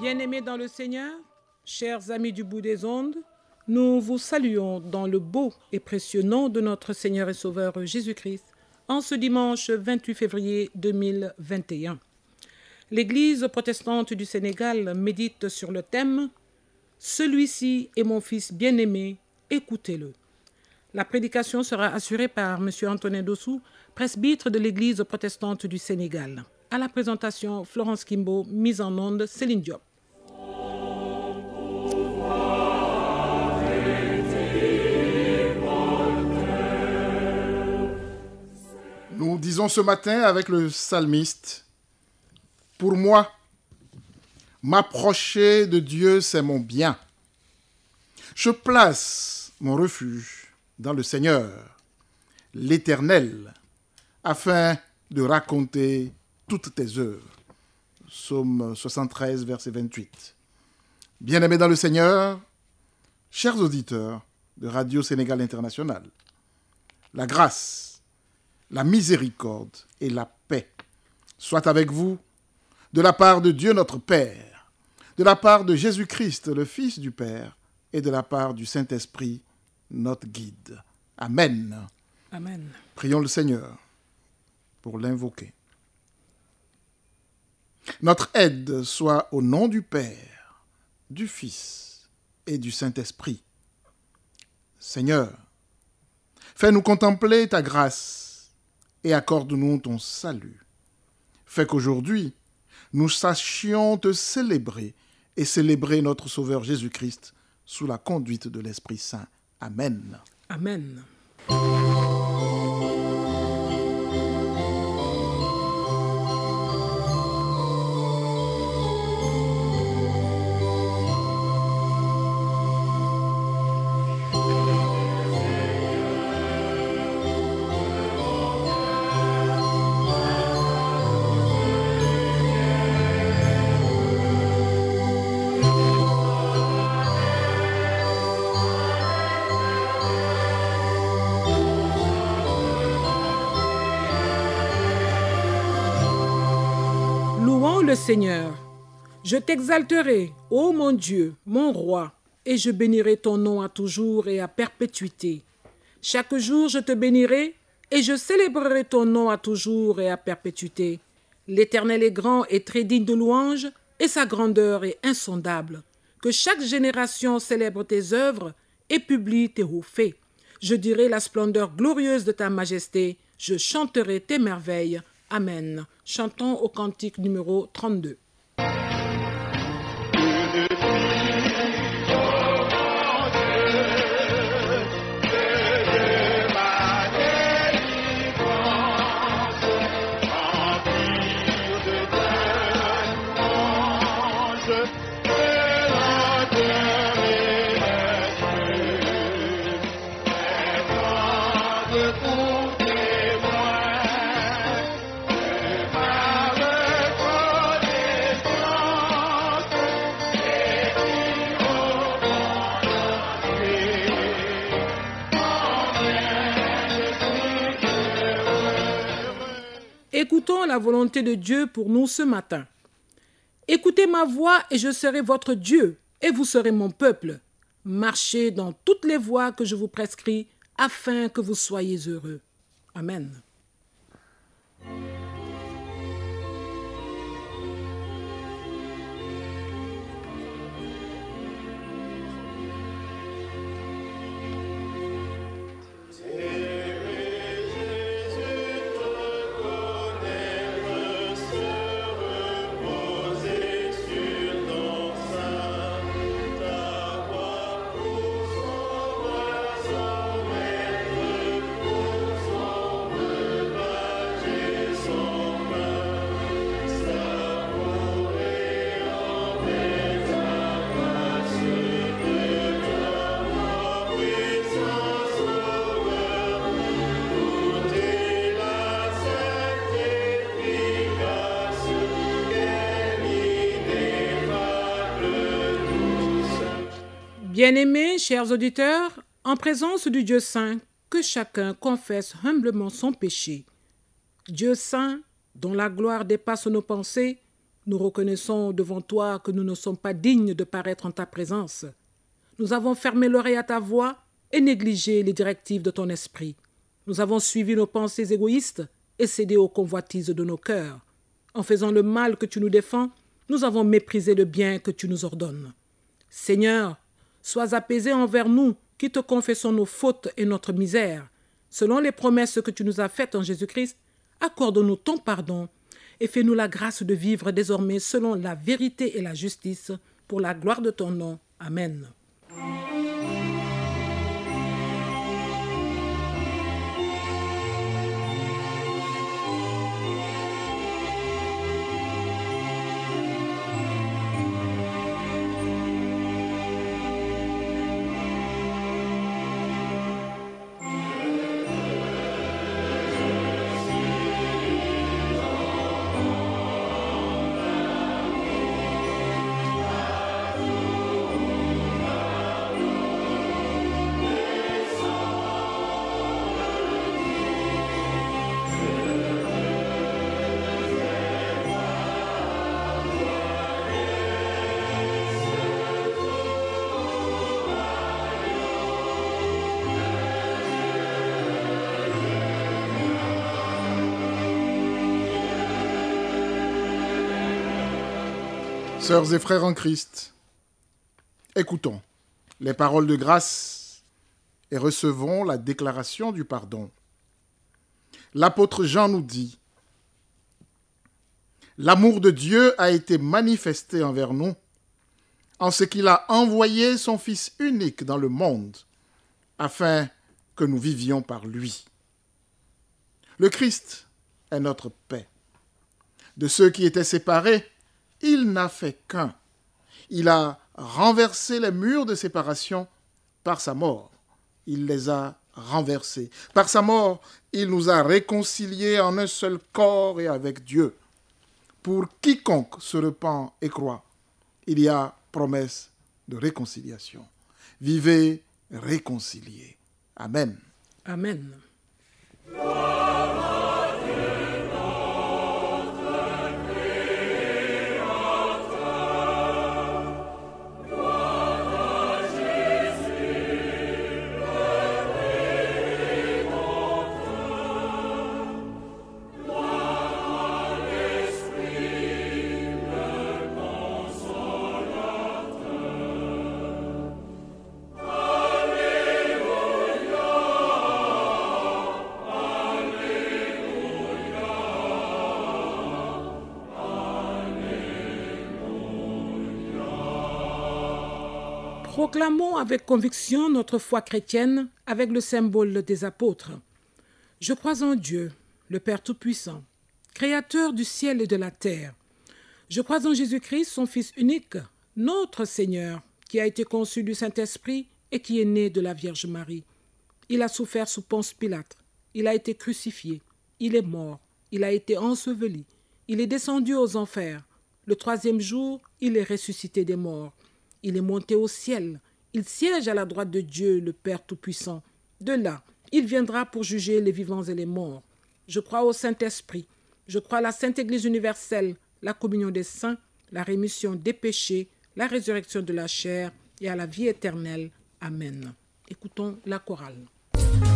Bien-aimés dans le Seigneur, chers amis du bout des ondes, nous vous saluons dans le beau et précieux nom de notre Seigneur et Sauveur Jésus-Christ en ce dimanche 28 février 2021. L'Église protestante du Sénégal médite sur le thème « Celui-ci est mon fils bien-aimé, écoutez-le ». La prédication sera assurée par M. Antonin Dossou, presbytre de l'Église protestante du Sénégal. À la présentation, Florence Kimbo, mise en onde, Céline Diop. Nous disons ce matin avec le psalmiste, « Pour moi, m'approcher de Dieu, c'est mon bien. Je place mon refuge dans le Seigneur, l'Éternel, afin de raconter toutes tes œuvres. » Psaume 73, verset 28. Bien-aimés dans le Seigneur, chers auditeurs de Radio Sénégal International, la grâce, la miséricorde et la paix soient avec vous de la part de Dieu notre Père, de la part de Jésus-Christ, le Fils du Père, et de la part du Saint-Esprit, notre guide. Amen. Amen. Prions le Seigneur pour l'invoquer. Notre aide soit au nom du Père, du Fils et du Saint-Esprit. Seigneur, fais-nous contempler ta grâce et accorde-nous ton salut. Fais qu'aujourd'hui, nous sachions te célébrer et célébrer notre Sauveur Jésus-Christ sous la conduite de l'Esprit Saint. Amen. Amen. Louons le Seigneur. Je t'exalterai, ô mon Dieu, mon roi, et je bénirai ton nom à toujours et à perpétuité. Chaque jour je te bénirai, et je célébrerai ton nom à toujours et à perpétuité. L'Éternel est grand et très digne de louange, et sa grandeur est insondable. Que chaque génération célèbre tes œuvres et publie tes hauts faits. Je dirai la splendeur glorieuse de ta majesté, je chanterai tes merveilles. Amen. Chantons au cantique numéro 32. Écoutons la volonté de Dieu pour nous ce matin. Écoutez ma voix et je serai votre Dieu et vous serez mon peuple. Marchez dans toutes les voies que je vous prescris afin que vous soyez heureux. Amen. Bien-aimés, chers auditeurs, en présence du Dieu saint, que chacun confesse humblement son péché. Dieu saint, dont la gloire dépasse nos pensées, Nous reconnaissons devant toi que nous ne sommes pas dignes de paraître en ta présence. Nous avons fermé l'oreille à ta voix et négligé les directives de ton esprit. Nous avons suivi nos pensées égoïstes et cédé aux convoitises de nos cœurs. En faisant le mal que tu nous défends, nous avons méprisé le bien que tu nous ordonnes. Seigneur, sois apaisé envers nous qui te confessons nos fautes et notre misère. Selon les promesses que tu nous as faites en Jésus-Christ, accorde-nous ton pardon et fais-nous la grâce de vivre désormais selon la vérité et la justice, pour la gloire de ton nom. Amen. Sœurs et frères en Christ, écoutons les paroles de grâce et recevons la déclaration du pardon. L'apôtre Jean nous dit « L'amour de Dieu a été manifesté envers nous en ce qu'il a envoyé son Fils unique dans le monde afin que nous vivions par lui. Le Christ est notre paix. De ceux qui étaient séparés, il n'a fait qu'un. Il a renversé les murs de séparation par sa mort. Il les a renversés. Par sa mort, il nous a réconciliés en un seul corps et avec Dieu. Pour quiconque se repent et croit, il y a promesse de réconciliation. Vivez réconciliés. Amen. Amen. Proclamons avec conviction notre foi chrétienne avec le symbole des apôtres. Je crois en Dieu, le Père Tout-Puissant, Créateur du ciel et de la terre. Je crois en Jésus-Christ, son Fils unique, notre Seigneur, qui a été conçu du Saint-Esprit et qui est né de la Vierge Marie. Il a souffert sous Ponce Pilate. Il a été crucifié. Il est mort. Il a été enseveli. Il est descendu aux enfers. Le troisième jour, il est ressuscité des morts. Il est monté au ciel. Il siège à la droite de Dieu, le Père Tout-Puissant. De là, il viendra pour juger les vivants et les morts. Je crois au Saint-Esprit. Je crois à la Sainte Église universelle, la communion des saints, la rémission des péchés, la résurrection de la chair et à la vie éternelle. Amen. Écoutons la chorale. Amen.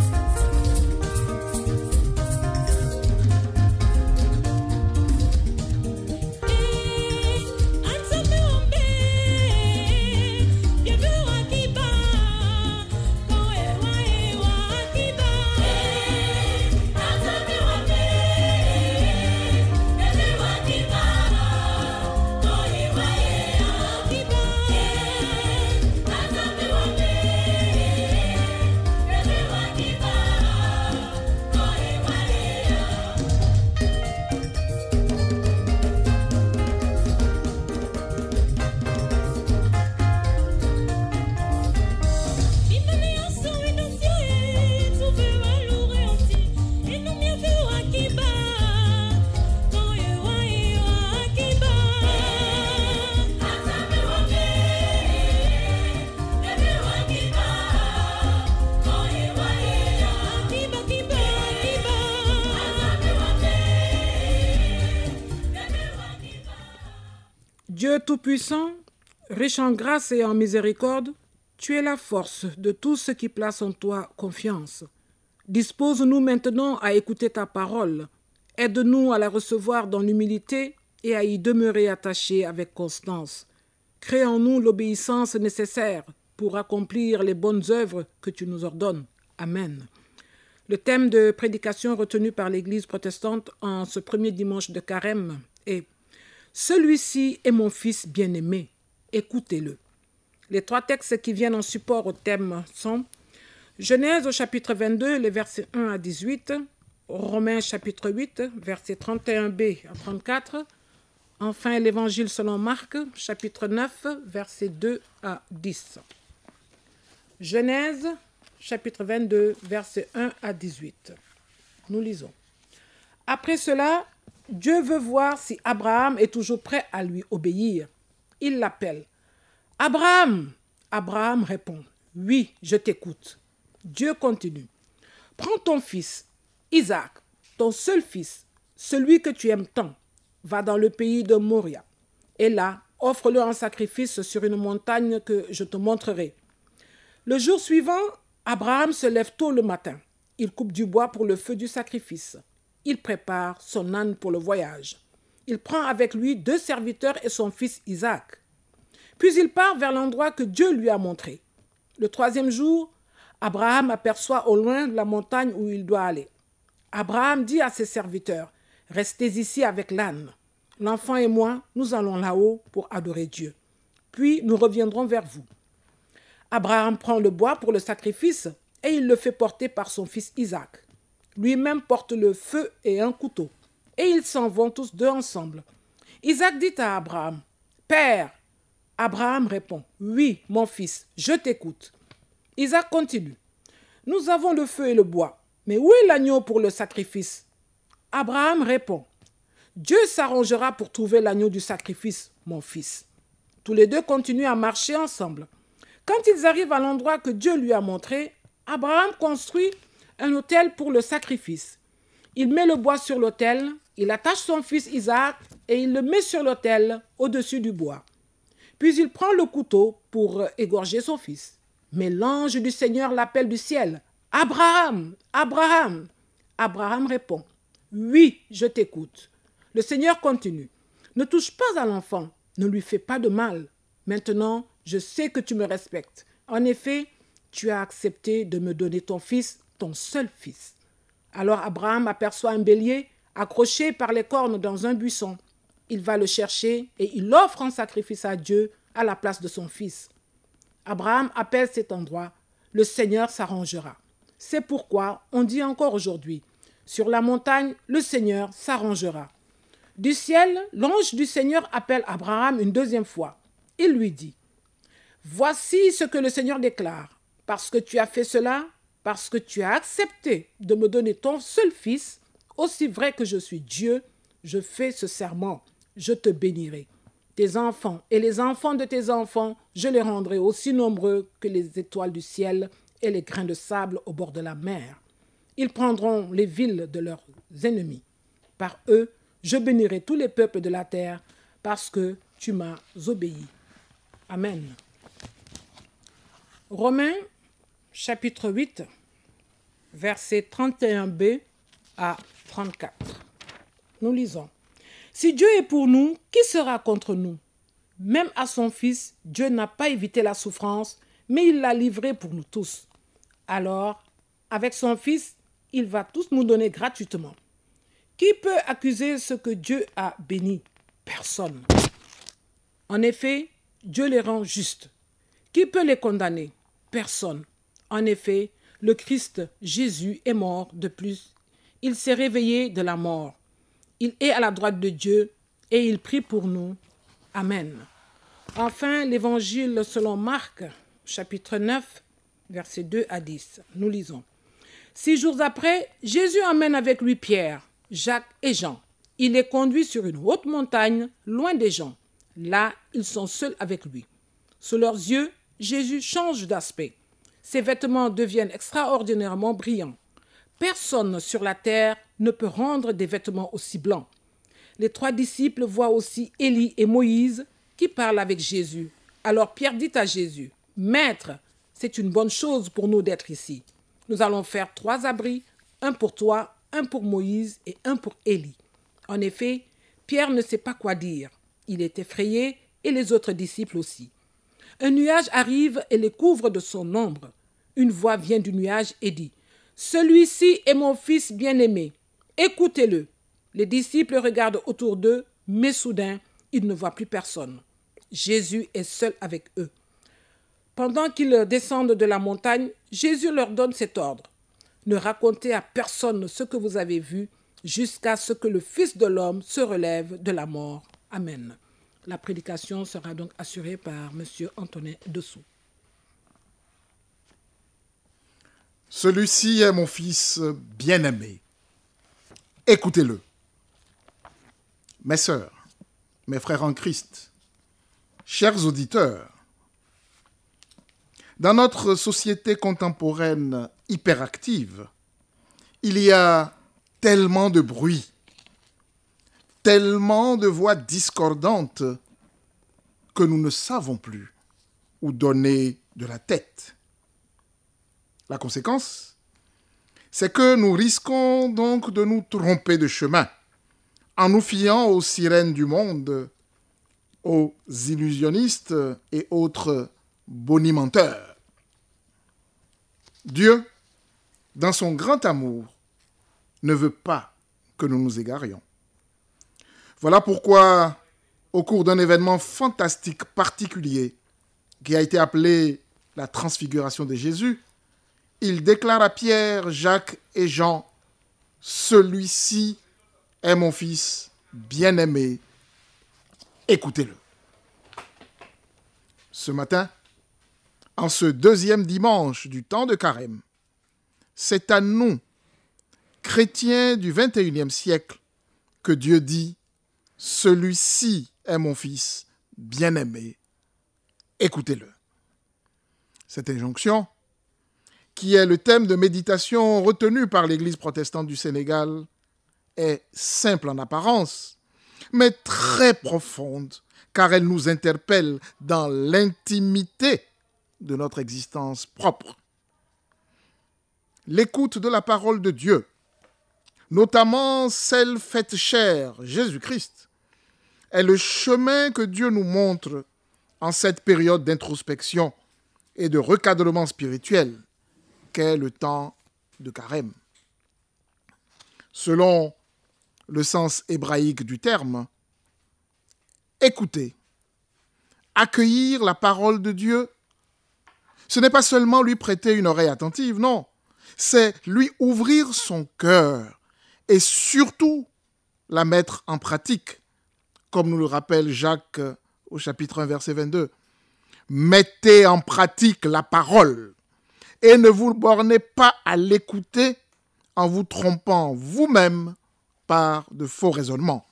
Dieu Tout-Puissant, riche en grâce et en miséricorde, tu es la force de tous ceux qui placent en toi confiance. Dispose-nous maintenant à écouter ta parole. Aide-nous à la recevoir dans l'humilité et à y demeurer attachés avec constance. Crée en nous l'obéissance nécessaire pour accomplir les bonnes œuvres que tu nous ordonnes. Amen. Le thème de prédication retenu par l'Église protestante en ce premier dimanche de Carême est « Celui-ci est mon Fils bien-aimé, écoutez-le ». Les trois textes qui viennent en support au thème sont Genèse au chapitre 22, les versets 1 à 18, Romains chapitre 8, versets 31b à 34, enfin l'Évangile selon Marc, chapitre 9, versets 2 à 10. Genèse chapitre 22, versets 1 à 18. Nous lisons. Après cela, Dieu veut voir si Abraham est toujours prêt à lui obéir. Il l'appelle. « Abraham !» Abraham répond. « Oui, je t'écoute. » Dieu continue. « Prends ton fils, Isaac, ton seul fils, celui que tu aimes tant. Va dans le pays de Moria. Et là, offre-le en sacrifice sur une montagne que je te montrerai. » Le jour suivant, Abraham se lève tôt le matin. Il coupe du bois pour le feu du sacrifice. Il prépare son âne pour le voyage. Il prend avec lui 2 serviteurs et son fils Isaac. Puis il part vers l'endroit que Dieu lui a montré. Le 3e jour, Abraham aperçoit au loin la montagne où il doit aller. Abraham dit à ses serviteurs, « Restez ici avec l'âne. L'enfant et moi, nous allons là-haut pour adorer Dieu. Puis nous reviendrons vers vous. » Abraham prend le bois pour le sacrifice et il le fait porter par son fils Isaac. Lui-même porte le feu et un couteau. Et ils s'en vont tous 2 ensemble. Isaac dit à Abraham, « Père !» Abraham répond, « Oui, mon fils, je t'écoute. » Isaac continue, « Nous avons le feu et le bois, mais où est l'agneau pour le sacrifice ?» Abraham répond, « Dieu s'arrangera pour trouver l'agneau du sacrifice, mon fils. » Tous les 2 continuent à marcher ensemble. Quand ils arrivent à l'endroit que Dieu lui a montré, Abraham construit un autel pour le sacrifice. Il met le bois sur l'autel, il attache son fils Isaac et il le met sur l'autel au-dessus du bois. Puis il prend le couteau pour égorger son fils. Mais l'ange du Seigneur l'appelle du ciel. « Abraham, Abraham !» Abraham répond, « Oui, je t'écoute. » Le Seigneur continue, « Ne touche pas à l'enfant, ne lui fais pas de mal. Maintenant, je sais que tu me respectes. En effet, tu as accepté de me donner ton fils, ton seul fils. » Alors Abraham aperçoit un bélier accroché par les cornes dans un buisson. Il va le chercher et il l'offre en sacrifice à Dieu à la place de son fils. Abraham appelle cet endroit « Le Seigneur s'arrangera ». C'est pourquoi on dit encore aujourd'hui « Sur la montagne, le Seigneur s'arrangera ». Du ciel, l'ange du Seigneur appelle Abraham une 2e fois. Il lui dit « Voici ce que le Seigneur déclare. Parce que tu as fait cela, parce que tu as accepté de me donner ton seul fils, aussi vrai que je suis Dieu, je fais ce serment. Je te bénirai. Tes enfants et les enfants de tes enfants, je les rendrai aussi nombreux que les étoiles du ciel et les grains de sable au bord de la mer. Ils prendront les villes de leurs ennemis. Par eux, je bénirai tous les peuples de la terre, parce que tu m'as obéi. Amen. Romains, chapitre 8, versets 31b à 34. Nous lisons. Si Dieu est pour nous, qui sera contre nous? Même à son Fils, Dieu n'a pas évité la souffrance, mais il l'a livré pour nous tous. Alors, avec son Fils, il va tous nous donner gratuitement. Qui peut accuser ce que Dieu a béni? Personne. En effet, Dieu les rend justes. Qui peut les condamner? Personne. En effet, le Christ Jésus est mort de plus. Il s'est réveillé de la mort. Il est à la droite de Dieu et il prie pour nous. Amen. Enfin, l'Évangile selon Marc, chapitre 9, versets 2 à 10. Nous lisons. 6 jours après, Jésus emmène avec lui Pierre, Jacques et Jean. Il les conduit sur une haute montagne, loin des gens. Là, ils sont seuls avec lui. Sous leurs yeux, Jésus change d'aspect. Ses vêtements deviennent extraordinairement brillants. Personne sur la terre ne peut rendre des vêtements aussi blancs. Les 3 disciples voient aussi Élie et Moïse qui parle avec Jésus. Alors Pierre dit à Jésus, « Maître, c'est une bonne chose pour nous d'être ici. Nous allons faire 3 abris, un pour toi, un pour Moïse et un pour Élie. » En effet, Pierre ne sait pas quoi dire. Il est effrayé et les autres disciples aussi. Un nuage arrive et les couvre de son ombre. Une voix vient du nuage et dit, « Celui-ci est mon fils bien-aimé. Écoutez-le. » Les disciples regardent autour d'eux, mais soudain, ils ne voient plus personne. Jésus est seul avec eux. Pendant qu'ils descendent de la montagne, Jésus leur donne cet ordre. « Ne racontez à personne ce que vous avez vu jusqu'à ce que le Fils de l'homme se relève de la mort. » Amen. La prédication sera donc assurée par M. Antonin Dessous. Celui-ci est mon fils bien-aimé. Écoutez-le. Mes sœurs, mes frères en Christ, chers auditeurs, dans notre société contemporaine hyperactive, il y a tellement de bruit, tellement de voix discordantes que nous ne savons plus où donner de la tête. La conséquence, c'est que nous risquons donc de nous tromper de chemin en nous fiant aux sirènes du monde, aux illusionnistes et autres bonimenteurs. Dieu, dans son grand amour, ne veut pas que nous nous égarions. Voilà pourquoi, au cours d'un événement fantastique particulier qui a été appelé la transfiguration de Jésus, il déclare à Pierre, Jacques et Jean, « Celui-ci est mon fils bien-aimé, écoutez-le. » Ce matin, en ce 2e dimanche du temps de Carême, c'est à nous, chrétiens du 21e siècle, que Dieu dit « Celui-ci est mon fils bien-aimé, écoutez-le. » Cette injonction, qui est le thème de méditation retenu par l'Église protestante du Sénégal, est simple en apparence, mais très profonde, car elle nous interpelle dans l'intimité de notre existence propre. L'écoute de la parole de Dieu, notamment celle faite chair, Jésus-Christ, est le chemin que Dieu nous montre en cette période d'introspection et de recadrement spirituel qu'est le temps de Carême. Selon le sens hébraïque du terme, écouter, accueillir la parole de Dieu, ce n'est pas seulement lui prêter une oreille attentive, non, c'est lui ouvrir son cœur et surtout la mettre en pratique, comme nous le rappelle Jacques au chapitre 1, verset 22. Mettez en pratique la parole et ne vous bornez pas à l'écouter en vous trompant vous-même par de faux raisonnements.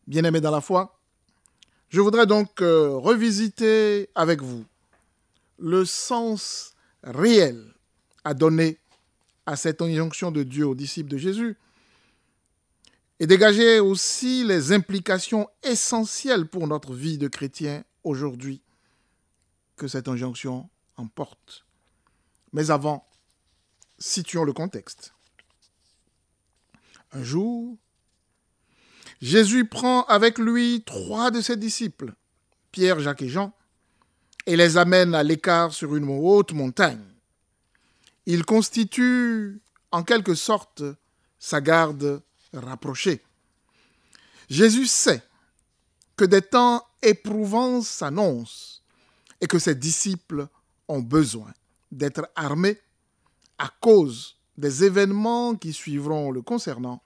Bien-aimés dans la foi, je voudrais donc revisiter avec vous le sens réel à donner à cette injonction de Dieu aux disciples de Jésus et dégager aussi les implications essentielles pour notre vie de chrétien aujourd'hui que cette injonction emporte. Mais avant, situons le contexte. Un jour, Jésus prend avec lui 3 de ses disciples, Pierre, Jacques et Jean, et les amène à l'écart sur une haute montagne. Il constitue, en quelque sorte, sa garde rapprochée. Jésus sait que des temps éprouvants s'annoncent et que ses disciples ont besoin d'être armés à cause des événements qui suivront le concernant,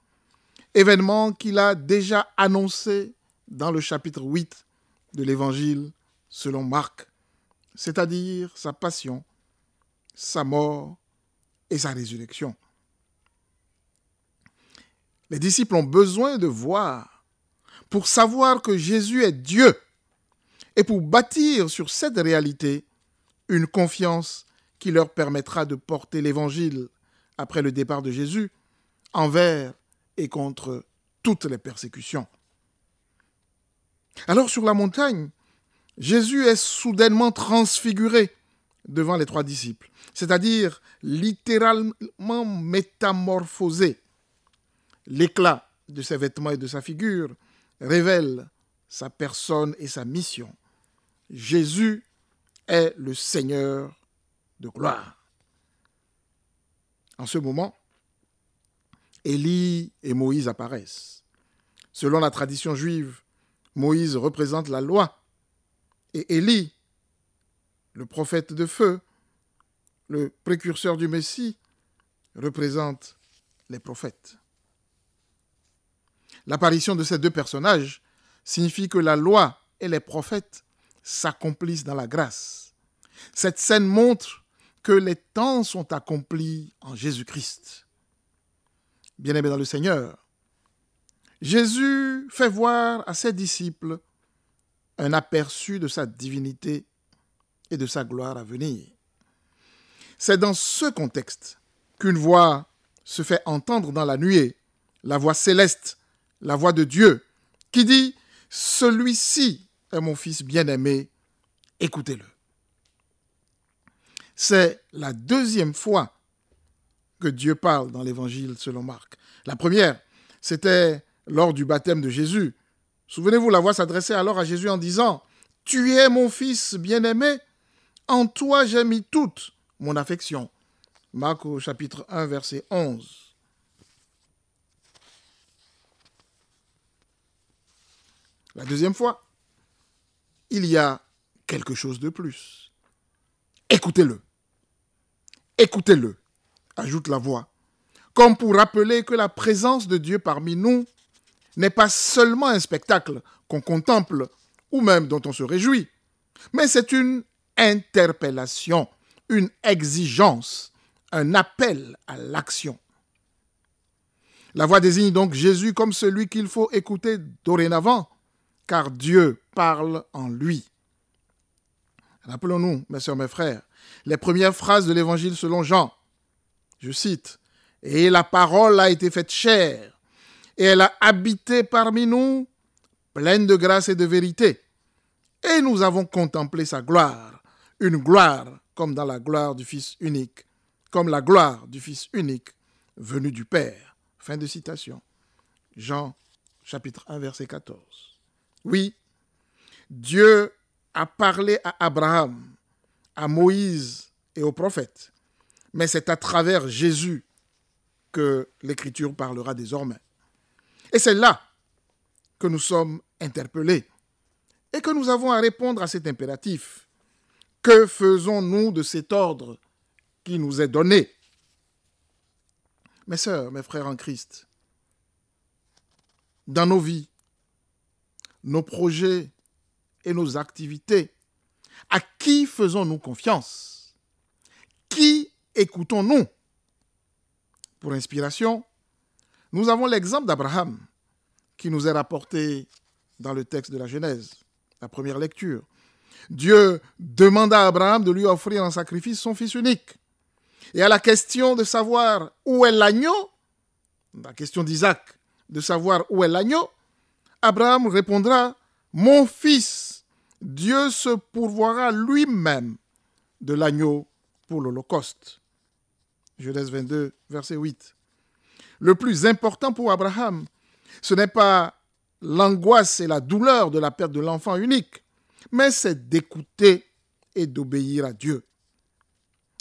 événements qu'il a déjà annoncés dans le chapitre 8 de l'Évangile selon Marc, c'est-à-dire sa passion, sa mort et sa résurrection. Les disciples ont besoin de voir pour savoir que Jésus est Dieu et pour bâtir sur cette réalité une confiance qui leur permettra de porter l'Évangile après le départ de Jésus envers et contre toutes les persécutions. Alors sur la montagne, Jésus est soudainement transfiguré devant les 3 disciples, c'est-à-dire littéralement métamorphosé. L'éclat de ses vêtements et de sa figure révèle sa personne et sa mission. Jésus est le Seigneur de gloire. En ce moment, Élie et Moïse apparaissent. Selon la tradition juive, Moïse représente la loi et Élie, le prophète de feu, le précurseur du Messie, représente les prophètes. L'apparition de ces 2 personnages signifie que la loi et les prophètes s'accomplissent dans la grâce. Cette scène montre que les temps sont accomplis en Jésus-Christ. Bien-aimés dans le Seigneur, Jésus fait voir à ses disciples un aperçu de sa divinité et de sa gloire à venir. C'est dans ce contexte qu'une voix se fait entendre dans la nuée, la voix céleste, la voix de Dieu, qui dit « Celui-ci est mon Fils bien-aimé, écoutez-le ». C'est la 2e fois que Dieu parle dans l'Évangile selon Marc. La première, c'était lors du baptême de Jésus. Souvenez-vous, la voix s'adressait alors à Jésus en disant « Tu es mon Fils bien-aimé, en toi j'ai mis toute mon affection ». Marc au chapitre 1, verset 11. La 2e fois, il y a quelque chose de plus. Écoutez-le. Écoutez-le, ajoute la voix, comme pour rappeler que la présence de Dieu parmi nous n'est pas seulement un spectacle qu'on contemple ou même dont on se réjouit, mais c'est une interpellation, une exigence, un appel à l'action. La voix désigne donc Jésus comme celui qu'il faut écouter dorénavant, car Dieu parle en lui. Rappelons-nous, mes sœurs, mes frères, les premières phrases de l'Évangile selon Jean. Je cite, « Et la parole a été faite chair, et elle a habité parmi nous, pleine de grâce et de vérité. Et nous avons contemplé sa gloire, une gloire comme dans la gloire du Fils unique, comme la gloire du Fils unique venu du Père. » Fin de citation. Jean, chapitre 1, verset 14. Oui, Dieu a parlé à Abraham, à Moïse et aux prophètes, mais c'est à travers Jésus que l'Écriture parlera désormais. Et c'est là que nous sommes interpellés et que nous avons à répondre à cet impératif. Que faisons-nous de cet ordre qui nous est donné? Mes sœurs, mes frères en Christ, dans nos vies, nos projets et nos activités, à qui faisons-nous confiance? Qui écoutons-nous? Pour inspiration, nous avons l'exemple d'Abraham qui nous est rapporté dans le texte de la Genèse, la première lecture. Dieu demanda à Abraham de lui offrir en sacrifice son fils unique. Et à la question de savoir où est l'agneau, la question d'Isaac de savoir où est l'agneau, Abraham répondra « Mon fils, Dieu se pourvoira lui-même de l'agneau pour l'Holocauste. » Genèse 22, verset 8. Le plus important pour Abraham, ce n'est pas l'angoisse et la douleur de la perte de l'enfant unique, mais c'est d'écouter et d'obéir à Dieu.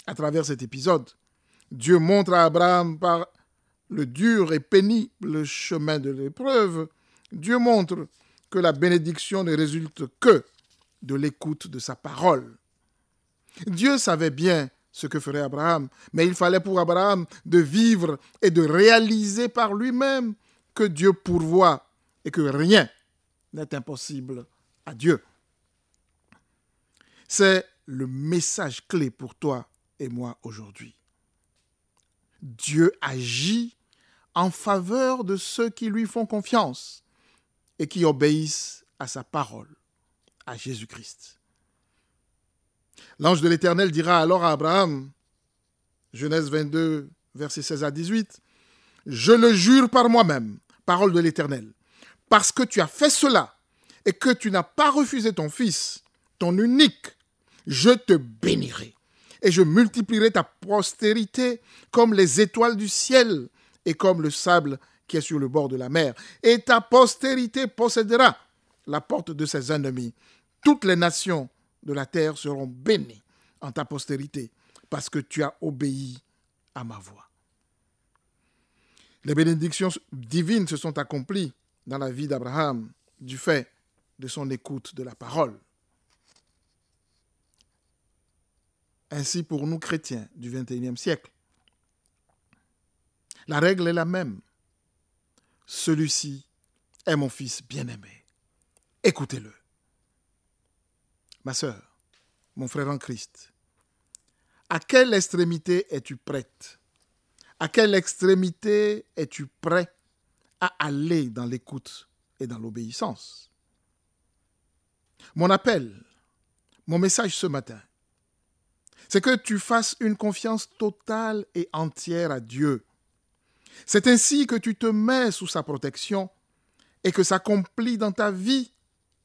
À travers cet épisode, Dieu montre à Abraham par le dur et pénible chemin de l'épreuve, Dieu montre que la bénédiction ne résulte que de l'écoute de sa parole. Dieu savait bien ce que ferait Abraham, mais il fallait pour Abraham de vivre et de réaliser par lui-même que Dieu pourvoit et que rien n'est impossible à Dieu. C'est le message clé pour toi et moi aujourd'hui. Dieu agit en faveur de ceux qui lui font confiance et qui obéissent à sa parole, à Jésus-Christ. L'ange de l'Éternel dira alors à Abraham, Genèse 22, versets 16 à 18, « Je le jure par moi-même, parole de l'Éternel, parce que tu as fait cela et que tu n'as pas refusé ton fils, ton unique, je te bénirai. Et je multiplierai ta postérité comme les étoiles du ciel et comme le sable qui est sur le bord de la mer. Et ta postérité possédera la porte de ses ennemis. Toutes les nations de la terre seront bénies en ta postérité parce que tu as obéi à ma voix. Les bénédictions divines se sont accomplies dans la vie d'Abraham du fait de son écoute de la parole. Ainsi pour nous chrétiens du XXIe siècle, la règle est la même. Celui-ci est mon fils bien-aimé. Écoutez-le. Ma sœur, mon frère en Christ, à quelle extrémité es-tu prête? À quelle extrémité es-tu prêt à aller dans l'écoute et dans l'obéissance? Mon appel, mon message ce matin, c'est que tu fasses une confiance totale et entière à Dieu. C'est ainsi que tu te mets sous sa protection et que s'accomplit dans ta vie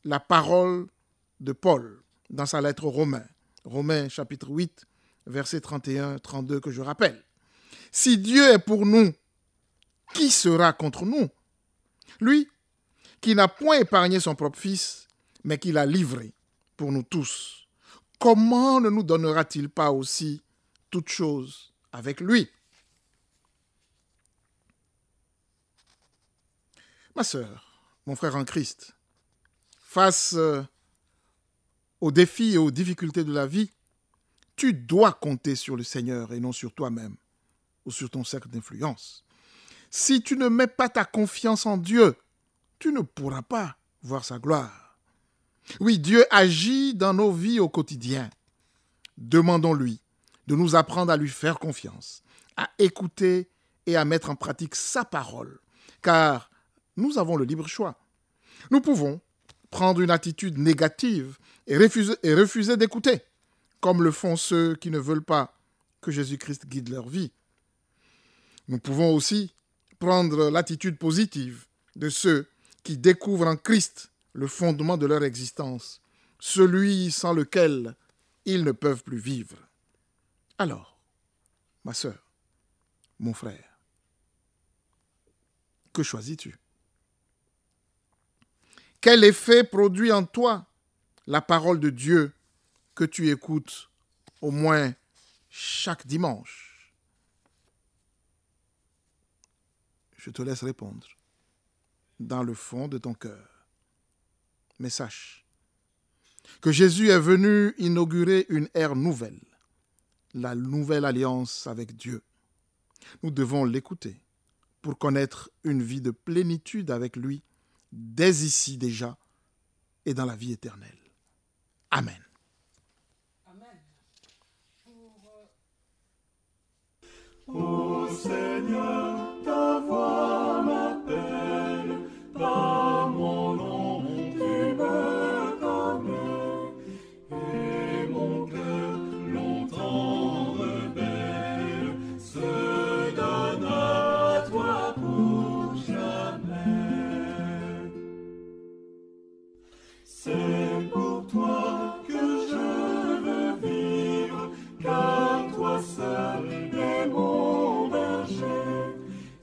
la parole de Paul dans sa lettre aux Romains. Romains chapitre 8, versets 31-32 que je rappelle. Si Dieu est pour nous, qui sera contre nous? Lui qui n'a point épargné son propre fils, mais qui l'a livré pour nous tous. Comment ne nous donnera-t-il pas aussi toutes choses avec lui? Ma sœur, mon frère en Christ, face aux défis et aux difficultés de la vie, tu dois compter sur le Seigneur et non sur toi-même ou sur ton cercle d'influence. Si tu ne mets pas ta confiance en Dieu, tu ne pourras pas voir sa gloire. Oui, Dieu agit dans nos vies au quotidien. Demandons-lui de nous apprendre à lui faire confiance, à écouter et à mettre en pratique sa parole, car nous avons le libre choix. Nous pouvons prendre une attitude négative et refuser d'écouter, comme le font ceux qui ne veulent pas que Jésus-Christ guide leur vie. Nous pouvons aussi prendre l'attitude positive de ceux qui découvrent en Christ le fondement de leur existence, celui sans lequel ils ne peuvent plus vivre. Alors, ma sœur, mon frère, que choisis-tu? Quel effet produit en toi la parole de Dieu que tu écoutes au moins chaque dimanche? Je te laisse répondre dans le fond de ton cœur. Mais sache que Jésus est venu inaugurer une ère nouvelle, la nouvelle alliance avec Dieu. Nous devons l'écouter pour connaître une vie de plénitude avec lui, dès ici déjà et dans la vie éternelle. Amen. Amen. Ô Seigneur, ta voix m'appelle, par mon nom tu me connais, et mon cœur longtemps rebelle se donne à toi pour jamais. C'est pour toi que je veux vivre, car toi seul es mon berger.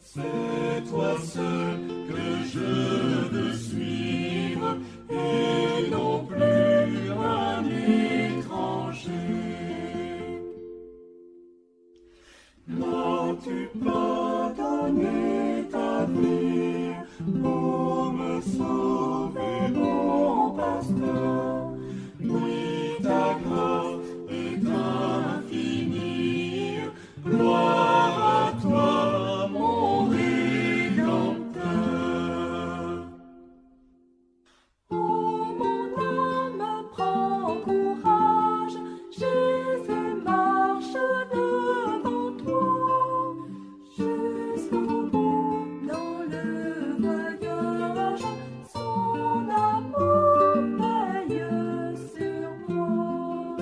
C'est toi seul que je veux suivre, et non plus un étranger. N'as-tu pas donné ta vie pour me sauver, mon pasteur? Oui, ta grâce est infinie. Gloire à toi, mon Rédempteur. Oh, mon âme, prends courage, Jésus marche devant toi. Jusqu'au bout dans le voyage, son amour veille sur moi.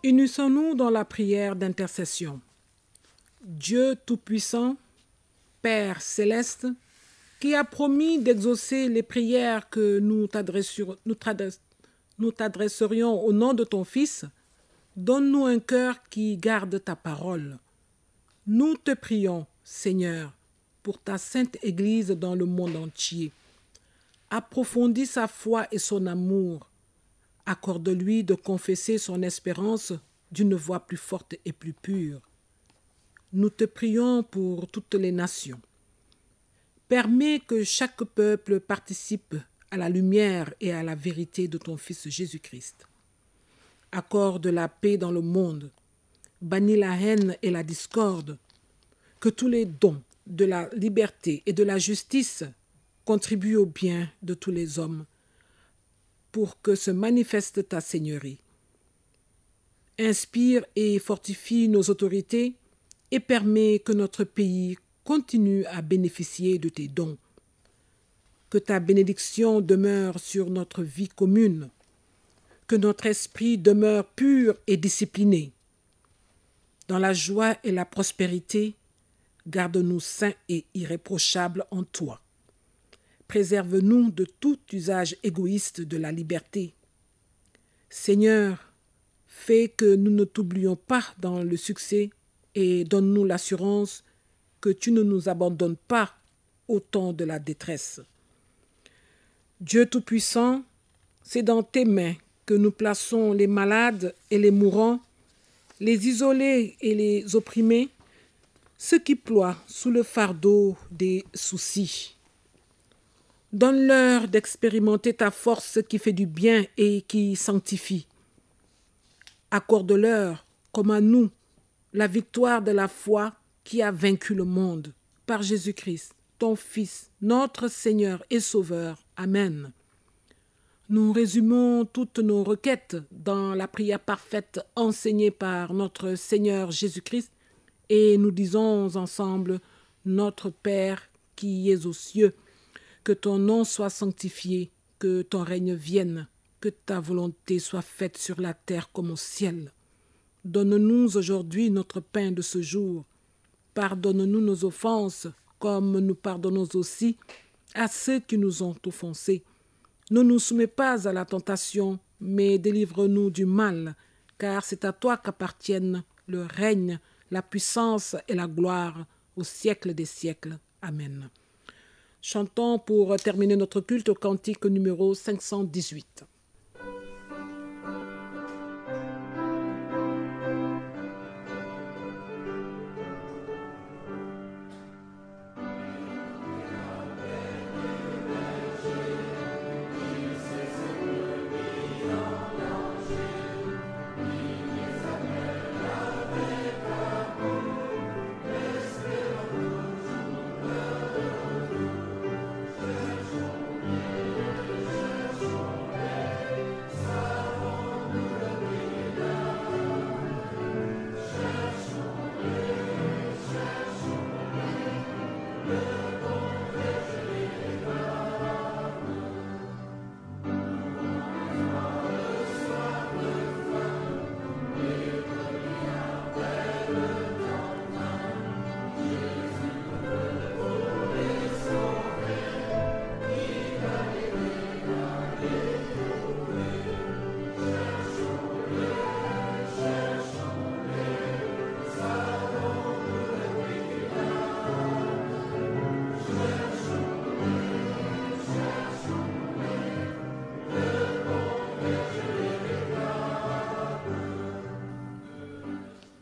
Unissons-nous dans la prière d'intercession. Dieu Tout-Puissant, Père céleste, qui a promis d'exaucer les prières que nous t'adresserions au nom de ton Fils, donne-nous un cœur qui garde ta parole. Nous te prions, Seigneur, pour ta sainte Église dans le monde entier. Approfondis sa foi et son amour. Accorde-lui de confesser son espérance d'une voix plus forte et plus pure. Nous te prions pour toutes les nations. Permets que chaque peuple participe à la lumière et à la vérité de ton Fils Jésus-Christ. Accorde la paix dans le monde. Bannis la haine et la discorde. Que tous les dons de la liberté et de la justice contribuent au bien de tous les hommes pour que se manifeste ta Seigneurie. Inspire et fortifie nos autorités et permets que notre pays continue à bénéficier de tes dons. Que ta bénédiction demeure sur notre vie commune. Que notre esprit demeure pur et discipliné. Dans la joie et la prospérité, garde-nous saints et irréprochables en toi. Préserve-nous de tout usage égoïste de la liberté. Seigneur, fais que nous ne t'oublions pas dans le succès et donne-nous l'assurance que tu ne nous abandonnes pas au temps de la détresse. Dieu Tout-Puissant, c'est dans tes mains que nous plaçons les malades et les mourants, les isolés et les opprimés, ceux qui ploient sous le fardeau des soucis. Donne-leur d'expérimenter ta force qui fait du bien et qui sanctifie. Accorde-leur, comme à nous, la victoire de la foi qui a vaincu le monde, par Jésus-Christ, ton Fils, notre Seigneur et Sauveur. Amen. Nous résumons toutes nos requêtes dans la prière parfaite enseignée par notre Seigneur Jésus-Christ et nous disons ensemble, Notre Père qui es aux cieux, que ton nom soit sanctifié, que ton règne vienne, que ta volonté soit faite sur la terre comme au ciel. Donne-nous aujourd'hui notre pain de ce jour. Pardonne-nous nos offenses, comme nous pardonnons aussi à ceux qui nous ont offensés. Ne nous soumets pas à la tentation, mais délivre-nous du mal, car c'est à toi qu'appartiennent le règne, la puissance et la gloire au siècle des siècles. Amen. Chantons pour terminer notre culte au cantique numéro 518.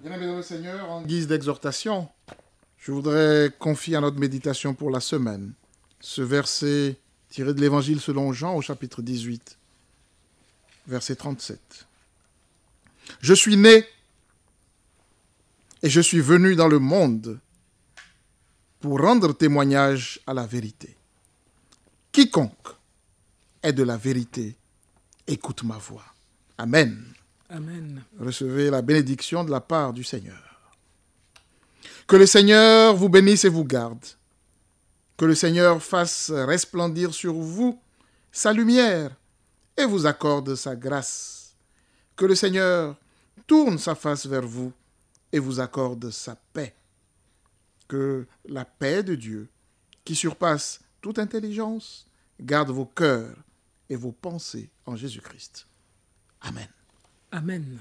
Bien-aimés dans le Seigneur, en guise d'exhortation, je voudrais confier à notre méditation pour la semaine ce verset tiré de l'Évangile selon Jean au chapitre 18, verset 37. Je suis né et je suis venu dans le monde pour rendre témoignage à la vérité. Quiconque est de la vérité, écoute ma voix. Amen. Amen. Recevez la bénédiction de la part du Seigneur. Que le Seigneur vous bénisse et vous garde. Que le Seigneur fasse resplendir sur vous sa lumière et vous accorde sa grâce. Que le Seigneur tourne sa face vers vous et vous accorde sa paix. Que la paix de Dieu, qui surpasse toute intelligence, garde vos cœurs et vos pensées en Jésus-Christ. Amen. Amen.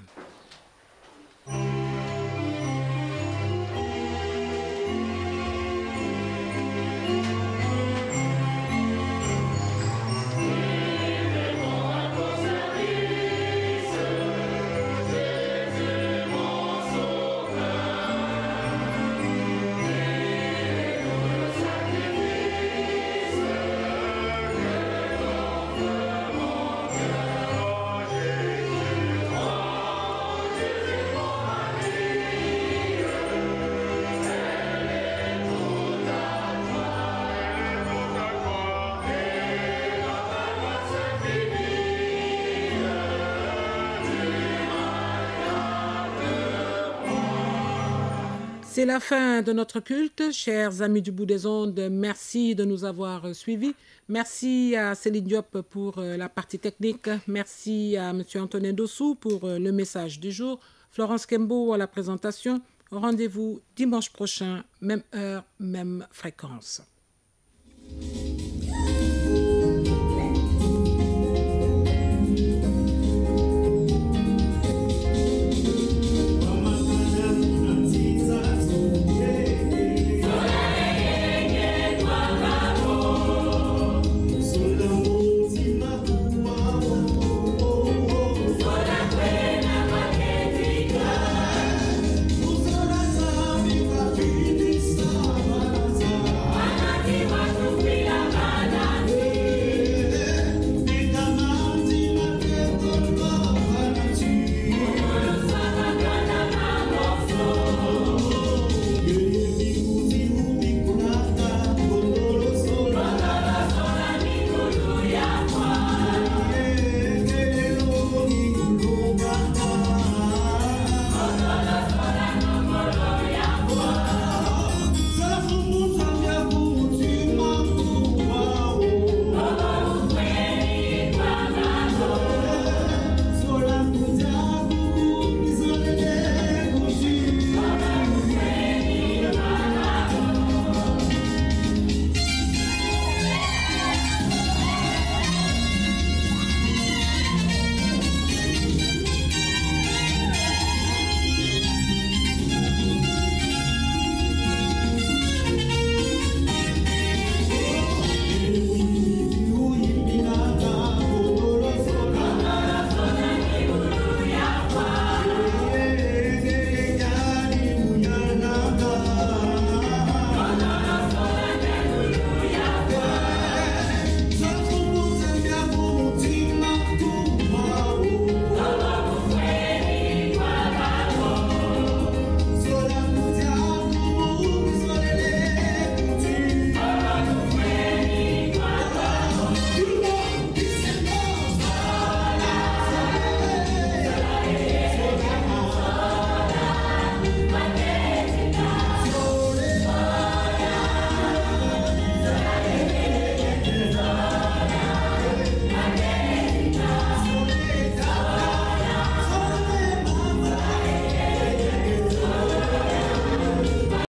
C'est la fin de notre culte. Chers amis du bout des ondes, merci de nous avoir suivis. Merci à Céline Diop pour la partie technique. Merci à M. Antonin Dossou pour le message du jour. Florence Kembo à la présentation. Rendez-vous dimanche prochain, même heure, même fréquence.